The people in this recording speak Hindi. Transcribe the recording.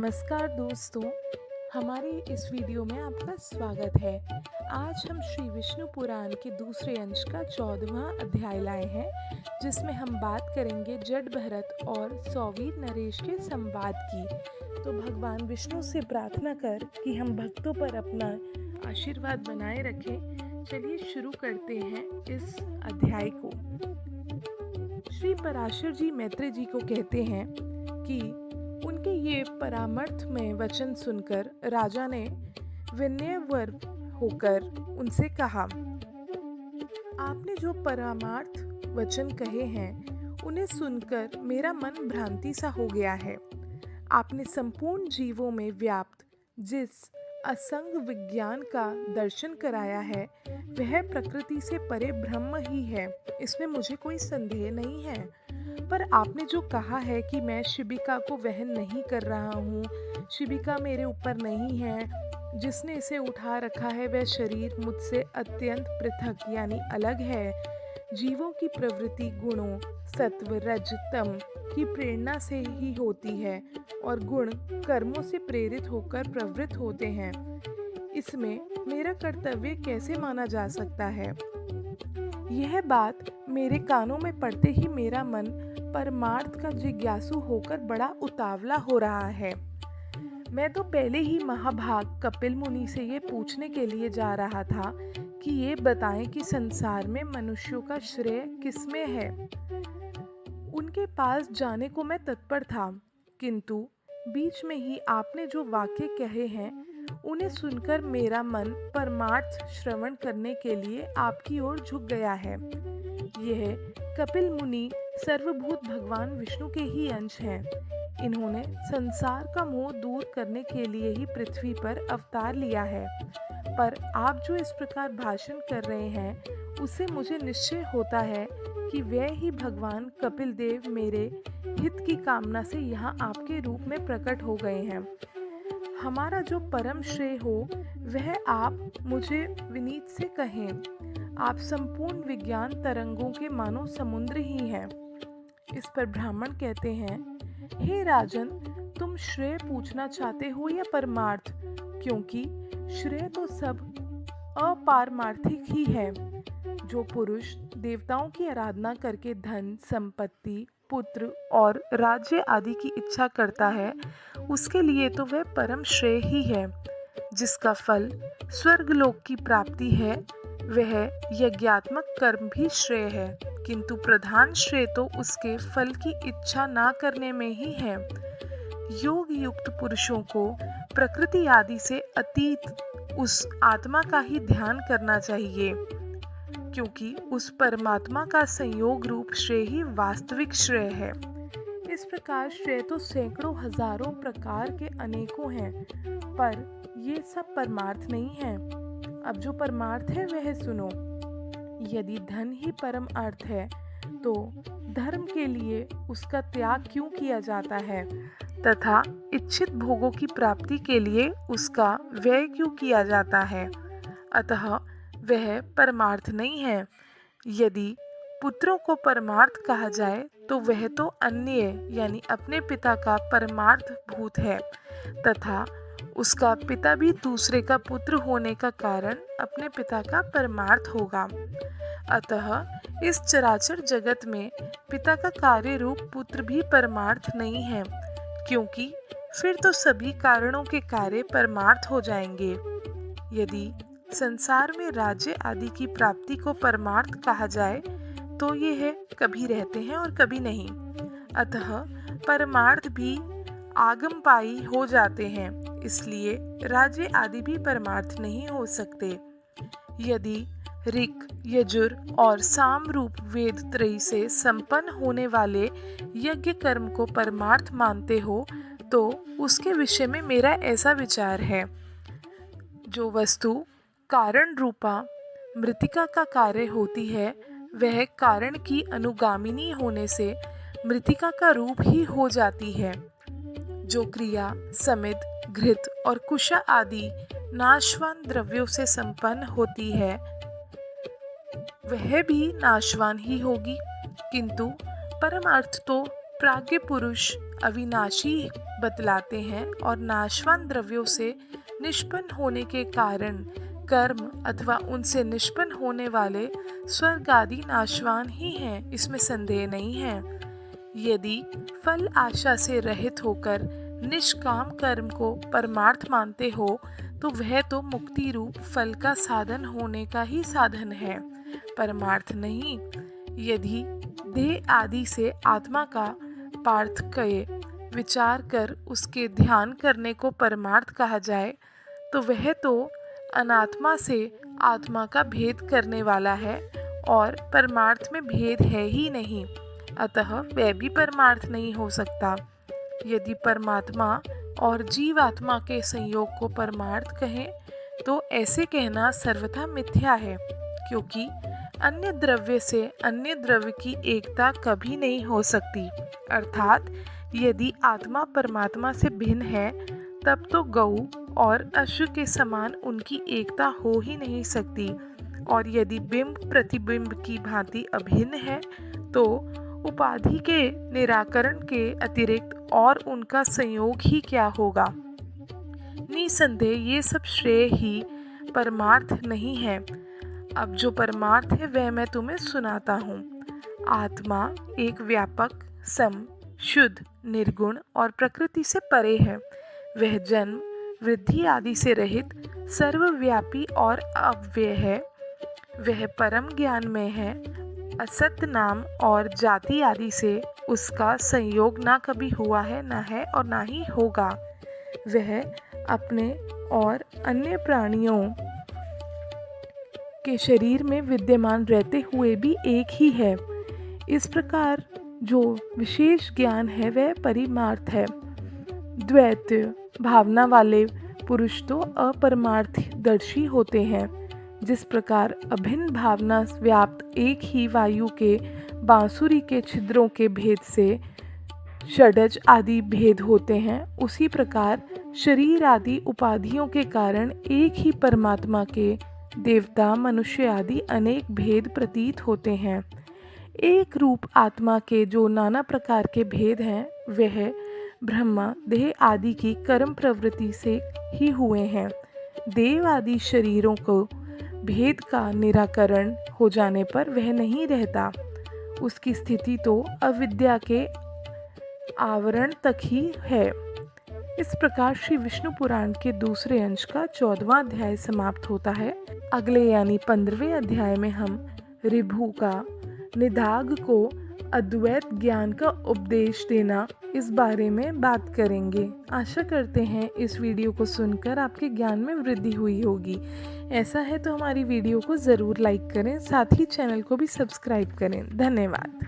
नमस्कार दोस्तों, हमारी इस वीडियो में आपका स्वागत है। आज हम श्री विष्णु पुराण के दूसरे अंश का 14वां अध्याय लाए हैं, जिसमें हम बात करेंगे जड भरत और सौवीर नरेश के संवाद की। तो भगवान विष्णु से प्रार्थना कर कि हम भक्तों पर अपना आशीर्वाद बनाए रखें। चलिए शुरू करते हैं इस अध्याय को। श्री पराशर जी मैत्रेय जी को कहते हैं कि उनके ये परामर्थ में वचन सुनकर राजा ने विनयवर होकर उनसे कहा, आपने जो परामार्थ वचन कहे हैं उन्हें सुनकर मेरा मन भ्रांति सा हो गया है। आपने संपूर्ण जीवों में व्याप्त जिस असंग विज्ञान का दर्शन कराया है वह प्रकृति से परे ब्रह्म ही है, इसमें मुझे कोई संदेह नहीं है। पर आपने जो कहा है कि मैं शिबिका को वहन नहीं कर रहा हूँ, शिबिका मेरे ऊपर नहीं है, जिसने इसे उठा रखा है वह शरीर मुझसे अत्यंत पृथक यानी अलग है। जीवों की प्रवृत्ति गुणों सत्व रज तम की प्रेरणा से ही होती है और गुण कर्मों से प्रेरित होकर प्रवृत्त होते हैं। इसमें मेरा कर्तव्य कैसे माना जा सकता है? यह बात मेरे कानों में पड़ते ही मेरा मन परमार्थ का जिज्ञासु होकर बड़ा उतावला हो रहा है। मैं तो पहले ही महाभाग कपिल मुनि से ये पूछने के लिए जा रहा था कि ये बताएं कि संसार में मनुष्यों का श्रेय किसमें है। उनके पास जाने को मैं तत्पर था, किंतु बीच में ही आपने जो वाक्य कहे हैं उन्हें सुनकर मेरा मन परमार्थ श्रवण करने के लिए आपकी ओर झुक गया है। यह कपिल मुनि सर्वभूत भगवान विष्णु के ही अंश हैं। इन्होंने संसार का मोह दूर करने के लिए ही पृथ्वी पर अवतार लिया है। पर आप जो इस प्रकार भाषण कर रहे हैं उससे मुझे निश्चय होता है कि वे ही भगवान कपिल देव मेरे हित की कामना से यहाँ आपके रूप में प्रकट हो गए हैं। हमारा जो परम श्रेय हो वह आप मुझे विनीत से कहें। आप संपूर्ण विज्ञान तरंगों के मानो समुद्र ही हैं। इस पर ब्राह्मण कहते हैं, हे राजन, तुम श्रेय पूछना चाहते हो या परमार्थ? क्योंकि श्रेय तो सब अपारमार्थिक ही है। जो पुरुष देवताओं की आराधना करके धन संपत्ति पुत्र और राज्य आदि की इच्छा करता है उसके लिए तो वह परम श्रेय ही है। जिसका फल स्वर्गलोक की प्राप्ति है वह यज्ञात्मक कर्म भी श्रेय है, किंतु प्रधान श्रेय तो उसके फल की इच्छा ना करने में ही है। योग युक्त पुरुषों को प्रकृति आदि से अतीत उस आत्मा का ही ध्यान करना चाहिए, क्योंकि उस परमात्मा का संयोग रूप श्रेय ही वास्तविक श्रेय है। इस प्रकार श्रेय तो सैकड़ों हजारों प्रकार के अनेकों हैं, पर ये सब परमार्थ नहीं है। अब जो परमार्थ है वह सुनो। यदि धन ही परम अर्थ है तो धर्म के लिए उसका त्याग क्यों किया जाता है तथा इच्छित भोगों की प्राप्ति के लिए उसका व्यय क्यों किया जाता है? अतः वह परमार्थ नहीं है। यदि पुत्रों को परमार्थ कहा जाए तो वह तो अन्य यानी अपने पिता का परमार्थ भूत है तथा उसका पिता भी दूसरे का पुत्र होने का कारण अपने पिता का परमार्थ होगा। अतः इस चराचर जगत में पिता का कार्य रूप पुत्र भी परमार्थ नहीं है, क्योंकि फिर तो सभी कारणों के कार्य परमार्थ हो जाएंगे। यदि संसार में राज्य आदि की प्राप्ति को परमार्थ कहा जाए तो यह कभी रहते हैं और कभी नहीं। अतः परमार्थ भी आगमपाई हो जाते हैं, इसलिए राज्य आदि भी परमार्थ नहीं हो सकते। यदि ऋक् यजुर और साम रूप वेद त्रयी से संपन्न होने वाले यज्ञ कर्म को परमार्थ मानते हो तो उसके विषय में मेरा ऐसा विचार है। जो वस्तु कारण रूपा मृतिका का कार्य होती है वह कारण की अनुगामिनी होने से मृतिका का रूप ही हो जाती है। जो क्रिया समित घृत और कुशा आदि नाशवान द्रव्यों से संपन्न होती है वह भी नाशवान ही होगी, किंतु परमार्थ तो प्राज्ञ पुरुष अविनाशी बतलाते हैं और नाशवान द्रव्यों से निष्पन्न होने के कारण कर्म अथवा उनसे निष्पन्न होने वाले स्वर्ग आदि नाशवान ही हैं, इसमें संदेह नहीं है। यदि फल आशा से रहित होकर निष्काम कर्म को परमार्थ मानते हो तो वह तो मुक्ति रूप फल का साधन होने का ही साधन है, परमार्थ नहीं। यदि देह आदि से आत्मा का पार्थक्य विचार कर उसके ध्यान करने को परमार्थ कहा जाए तो वह तो अनात्मा से आत्मा का भेद करने वाला है और परमार्थ में भेद है ही नहीं, अतः वह भी परमार्थ नहीं हो सकता। यदि परमात्मा और जीवात्मा के संयोग को परमार्थ कहें तो ऐसे कहना सर्वथा मिथ्या है, क्योंकि अन्य द्रव्य से अन्य द्रव्य की एकता कभी नहीं हो सकती। अर्थात यदि आत्मा परमात्मा से भिन्न है तब तो गौ और अश्व के समान उनकी एकता हो ही नहीं सकती, और यदि बिंब प्रतिबिंब की भांति अभिन्न है तो उपाधि के निराकरण के अतिरिक्त और उनका संयोग ही क्या होगा। निसंदेह ये सब श्रेय ही परमार्थ नहीं है। अब जो परमार्थ है वह मैं तुम्हें सुनाता हूँ। आत्मा एक व्यापक, सम, शुद्ध, निर्गुण और प्रकृति से परे है। वह जन्म, वृद्धि आदि से रहित, सर्वव्यापी और अव्यय है। वह परम ज्ञान में है। असत नाम और जाति आदि से उसका संयोग ना कभी हुआ है, ना है और ना ही होगा। वह अपने और अन्य प्राणियों के शरीर में विद्यमान रहते हुए भी एक ही है। इस प्रकार जो विशेष ज्ञान है वह परिमार्थ है। द्वैत भावना वाले पुरुष तो अपरमार्थदर्शी होते हैं। जिस प्रकार अभिन्न भावना व्याप्त एक ही वायु के बांसुरी के छिद्रों के भेद से षडज आदि भेद होते हैं, उसी प्रकार शरीर आदि उपाधियों के कारण एक ही परमात्मा के देवता, मनुष्य आदि अनेक भेद प्रतीत होते हैं। एक रूप आत्मा के जो नाना प्रकार के भेद हैं वह ब्रह्मा देह आदि की कर्म प्रवृत्ति से ही हुए हैं। देव आदि शरीरों को भेद का निराकरण हो जाने पर वह नहीं रहता, उसकी स्थिति तो अविद्या के आवरण तक ही है। इस प्रकार श्री विष्णु पुराण के दूसरे अंश का 14वां अध्याय समाप्त होता है। अगले यानी 15वें अध्याय में हम ऋभु का निदाघ को अद्वैत ज्ञान का उपदेश देना, इस बारे में बात करेंगे। आशा करते हैं इस वीडियो को सुनकर आपके ज्ञान में वृद्धि हुई होगी। ऐसा है तो हमारी वीडियो को ज़रूर लाइक करें, साथ ही चैनल को भी सब्सक्राइब करें। धन्यवाद।